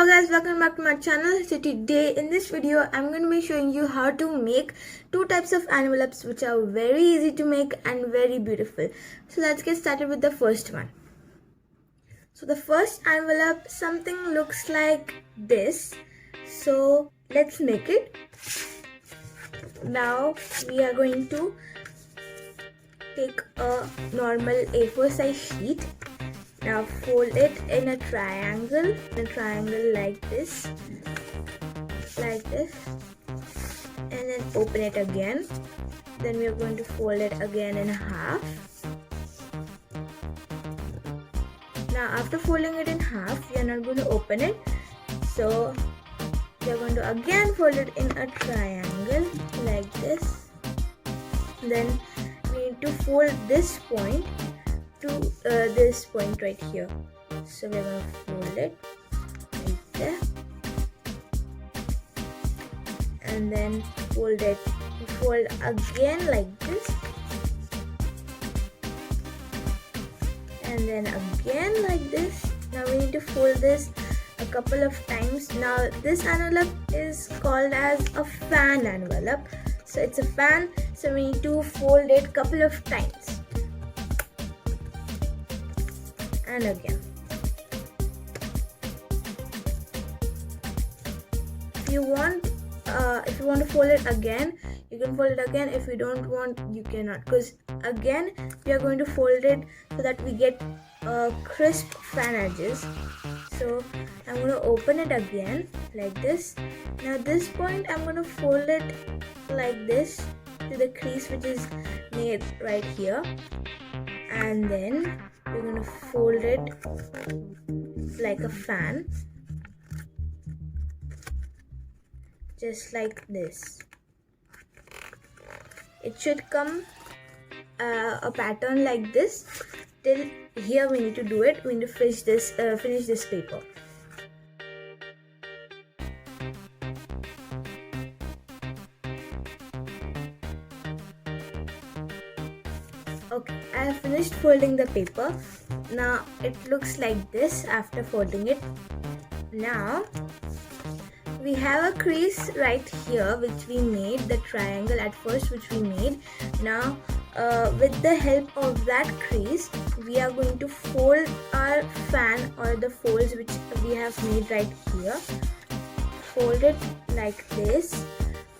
Hello guys, welcome back to my channel. So today in this video I'm going to be showing you how to make two types of envelopes which are very easy to make and very beautiful. So let's get started with the first one. So the first envelope, something looks like this. So let's make it. Now we are going to take a normal A4 size sheet. Now fold it in a triangle like this, and then open it again. Then we are going to fold it again in half. Now after folding it in half, we are not going to open it. So we are going to again fold it in a triangle like this. Then we need to fold this point to this point right here. So we're going to fold it right there, and then fold again like this, and then again like this. Now we need to fold this a couple of times. Now this envelope is called as a fan envelope. So it's a fan, so we need to fold it a couple of times. And again. If you want to fold it again, you can fold it again. If you don't want, you cannot, because again we are going to fold it so that we get crisp fan edges. So I'm going to open it again like this. Now this point I'm going to fold it like this to the crease which is made right here, and then we're going to fold it like a fan, just like this. It should come a pattern like this. Till here we need to do it. We need to finish this paper. Okay, I have finished folding the paper. Now it looks like this after folding it. Now we have a crease right here which we made, the triangle at first which we made. Now with the help of that crease, we are going to fold our fan or the folds which we have made right here. Fold it like this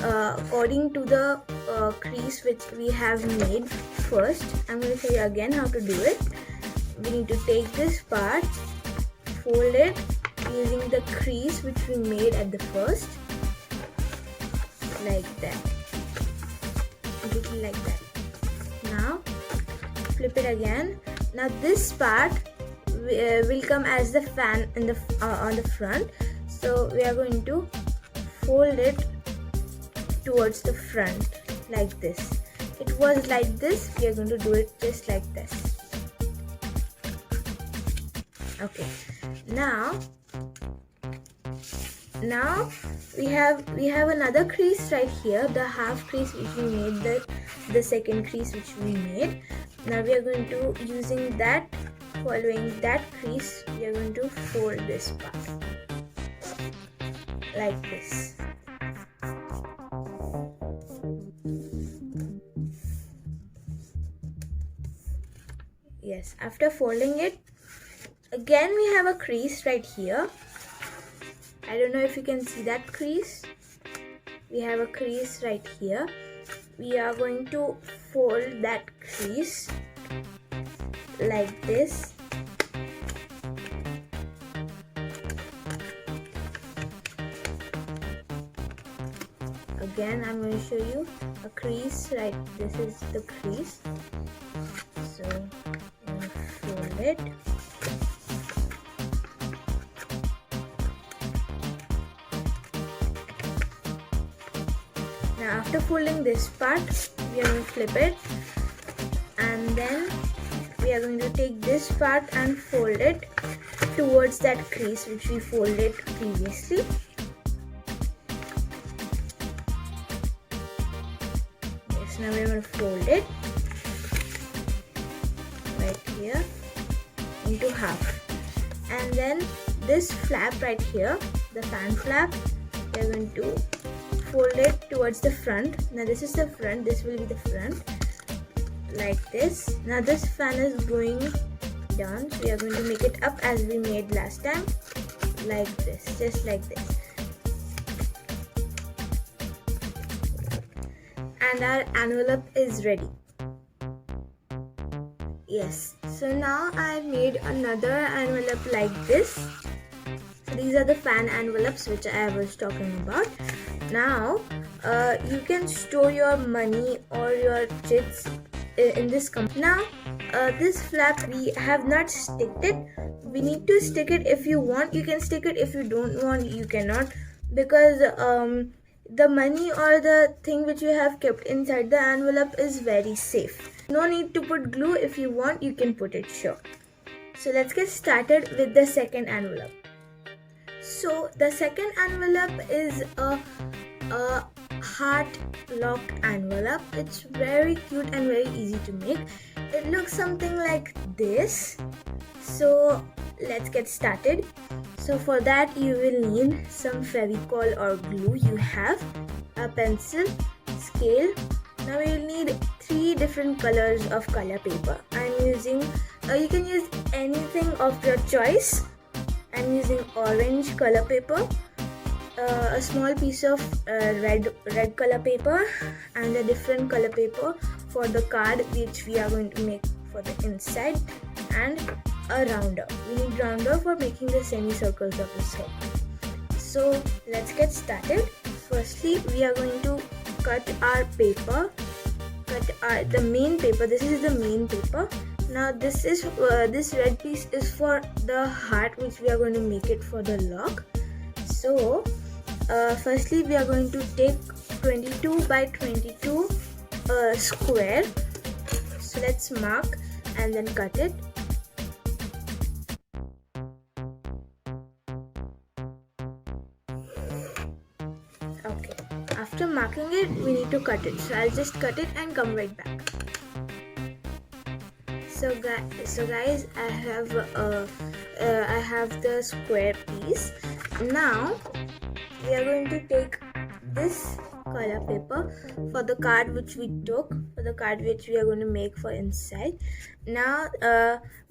according to the crease which we have made first. I'm going to show you again how to do it. We need to take this part, fold it using the crease which we made at the first, like that, like that. Now flip it again. Now this part will come as the fan in the on the front. So we are going to fold it towards the front like this. It was like this. We are going to do it just like this. Okay. Now we have another crease right here, the half crease which we made, the second crease which we made. Now we are going to, using that, following that crease, we are going to fold this part like this. Yes, after folding it, again we have a crease right here. I don't know if you can see that crease. We have a crease right here. We are going to fold that crease like this. Again, I'm going to show you a crease, right? This is the crease. So I'm going to fold it. Now after folding this part, we are going to flip it, and then we are going to take this part and fold it towards that crease which we folded previously. Yes, now we are going to fold it right here into half, and then this flap right here, the fan flap, we are going to fold it towards the front. Now this is the front, this will be the front, like this. Now this fan is going down, so we are going to make it up as we made last time, like this, just like this. And our envelope is ready. Yes, so now I made another envelope like this. So these are the fan envelopes which I was talking about. Now you can store your money or your chits in this company. Now this flap, we have not sticked it. We need to stick it. If you want, you can stick it. If you don't want, you cannot, because the money or the thing which you have kept inside the envelope is very safe. No need to put glue. If you want, you can put it, sure. So let's get started with the second envelope. So the second envelope is a heart lock envelope. It's very cute and very easy to make. It looks something like this. So let's get started. So for that you will need some Fevicol or glue. You have a pencil, scale. Now we will need 3 different colors of color paper. I'm using, you can use anything of your choice. I'm using orange color paper, a small piece of red color paper, and a different color paper for the card which we are going to make for the inside, and a rounder. We need rounder for making the semicircles of the circle. So let's get started. Firstly, we are going to cut our paper, the main paper. This is the main paper. Now this is this red piece is for the heart which we are going to make it for the lock. So firstly we are going to take 22 by 22 square. So let's mark and then cut it. Okay, after marking it, we need to cut it. So I'll just cut it and come right back. So guys, I have the square piece. Now we are going to take this color paper for the card which we took, for the card which we are going to make for inside. Now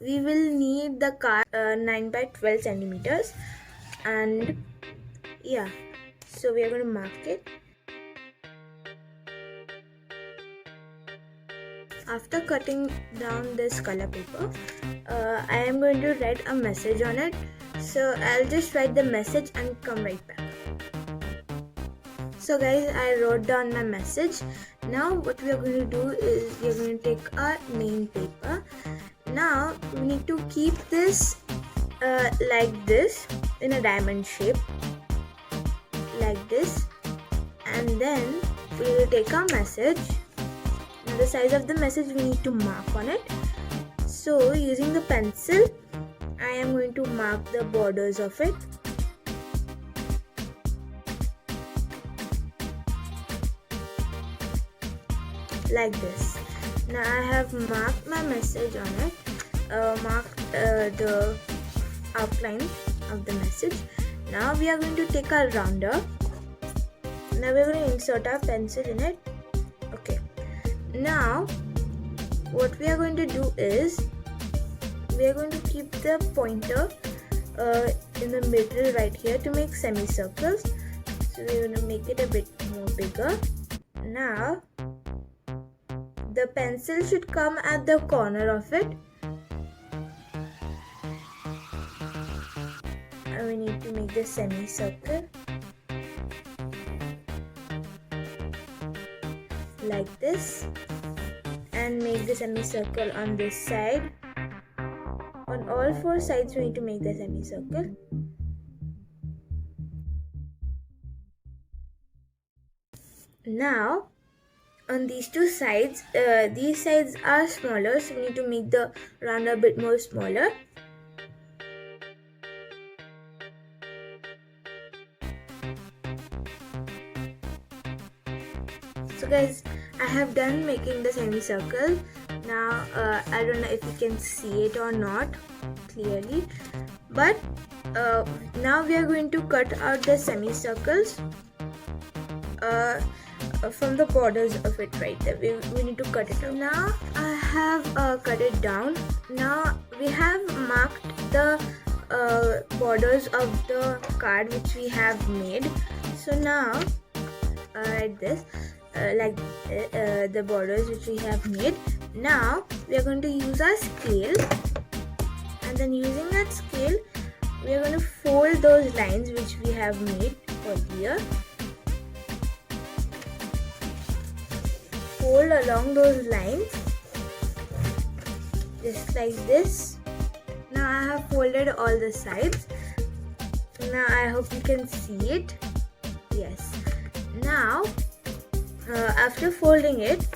we will need the card 9 by 12 centimeters, and yeah, so we are going to mark it. After cutting down this color paper, I am going to write a message on it. So I'll just write the message and come right back. So guys, I wrote down my message. Now what we are going to do is we are going to take our main paper. Now we need to keep this like this in a diamond shape, like this, and then we will take our message. Now the size of the message we need to mark on it. So using the pencil, I am going to mark the borders of it. Like this. Now I have marked my message on it, marked the outline of the message. Now we are going to take our rounder. Now we are going to insert our pencil in it. Okay. Now what we are going to do is we are going to keep the pointer in the middle right here to make semicircles. So we are going to make it a bit more bigger. Now the pencil should come at the corner of it, and we need to make the semicircle like this, and make the semicircle on this side. On all 4 sides we need to make the semicircle. Now on these 2 sides, these sides are smaller, so we need to make the round a bit more smaller. So guys, I have done making the semicircle. Now I don't know if you can see it or not clearly, but now we are going to cut out the semicircles from the borders of it right there. We need to cut it out. Now I have cut it down. Now we have marked the borders of the card which we have made. So now like this, the borders which we have made. Now we are going to use our scale, and then using that scale we are going to fold those lines which we have made earlier. Fold along those lines just like this. Now I have folded all the sides. Now I hope you can see it. Yes. Now after folding it,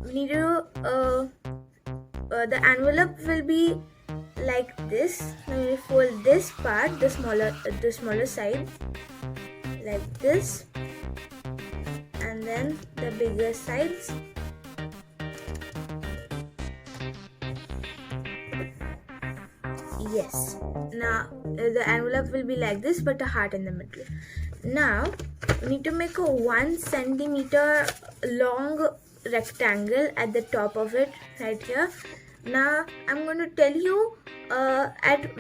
we need to the envelope will be like this. Now we fold this part, the smaller side, like this, and then the bigger sides. Yes. Now the envelope will be like this, but a heart in the middle. Now we need to make a 1 centimeter long rectangle at the top of it right here. Now I'm going to tell you at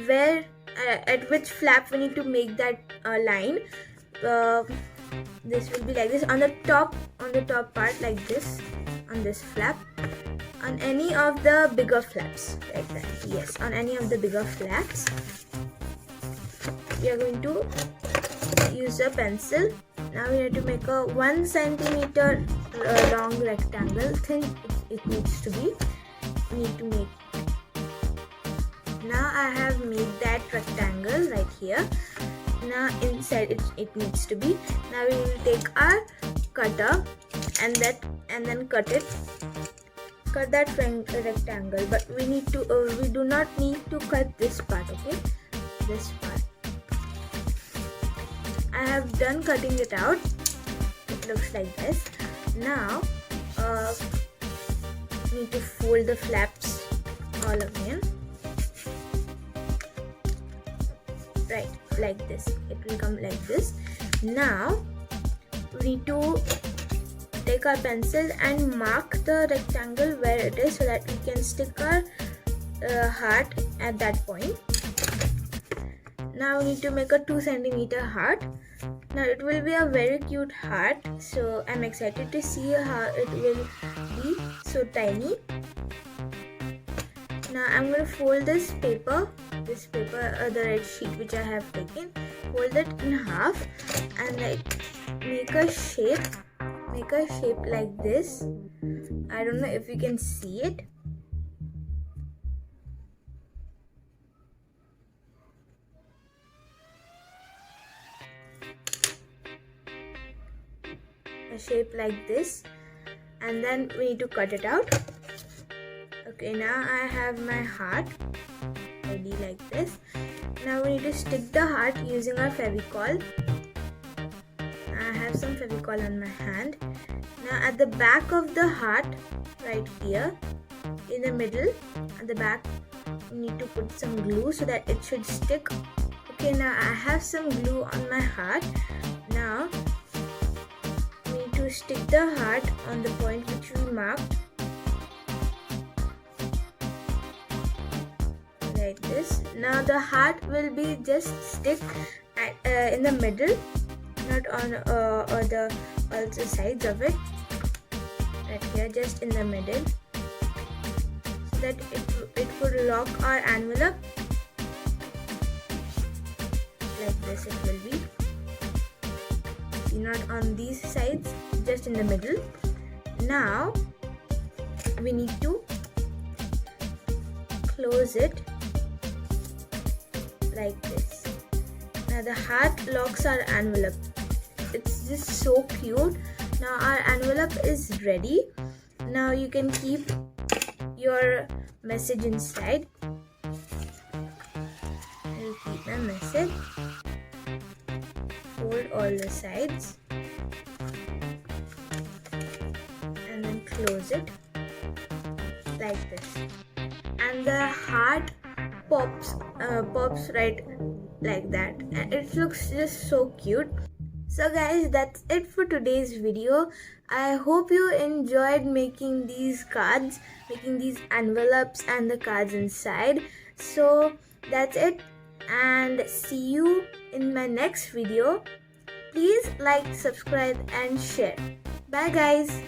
which flap we need to make that line. This will be like this on the top part, like this, on this flap, on any of the bigger flaps, like that. Yes, on any of the bigger flaps. We are going to use a pencil. Now we need to make a 1 centimeter long rectangle. Thin it needs to be. Now I have made that rectangle right here. Now inside it needs to be. Now we will take our cutter and then cut that rectangle. But we do not need to cut this part. Okay, this part. I have done cutting it out. It looks like this. Now need to fold the flaps all again, right, like this. It will come like this. Now we need to take our pencil and mark the rectangle where it is, so that we can stick our heart at that point. Now we need to make a 2 centimeter heart. Now it will be a very cute heart, so I'm excited to see how it will be so tiny. Now I'm going to fold this paper, the red sheet which I have taken, fold it in half and make a shape like this. I don't know if you can see it. A shape like this, and then we need to cut it out. Okay, now I have my heart ready like this. Now we need to stick the heart using our Fevicol. I have some Fevicol on my hand. Now at the back of the heart, right here, in the middle, at the back, we need to put some glue so that it should stick. Okay, now I have some glue on my heart. Now we need to stick the heart on the point which we marked, like this. Now the heart will be just stick in the middle, not on the also sides of it, right here, just in the middle, so that it could lock our envelope. Like this it will be. See, not on these sides, just in the middle. Now we need to close it like this. Now the heart locks our envelope. It's just so cute. Now our envelope is ready. Now you can keep your message inside. I'll keep my message. Fold all the sides and then close it. like this, and the heart pops right like that, and it looks just so cute. So guys, that's it for today's video. I hope you enjoyed making these cards, making these envelopes and the cards inside. So that's it, and see you in my next video. Please like, subscribe and share. Bye guys.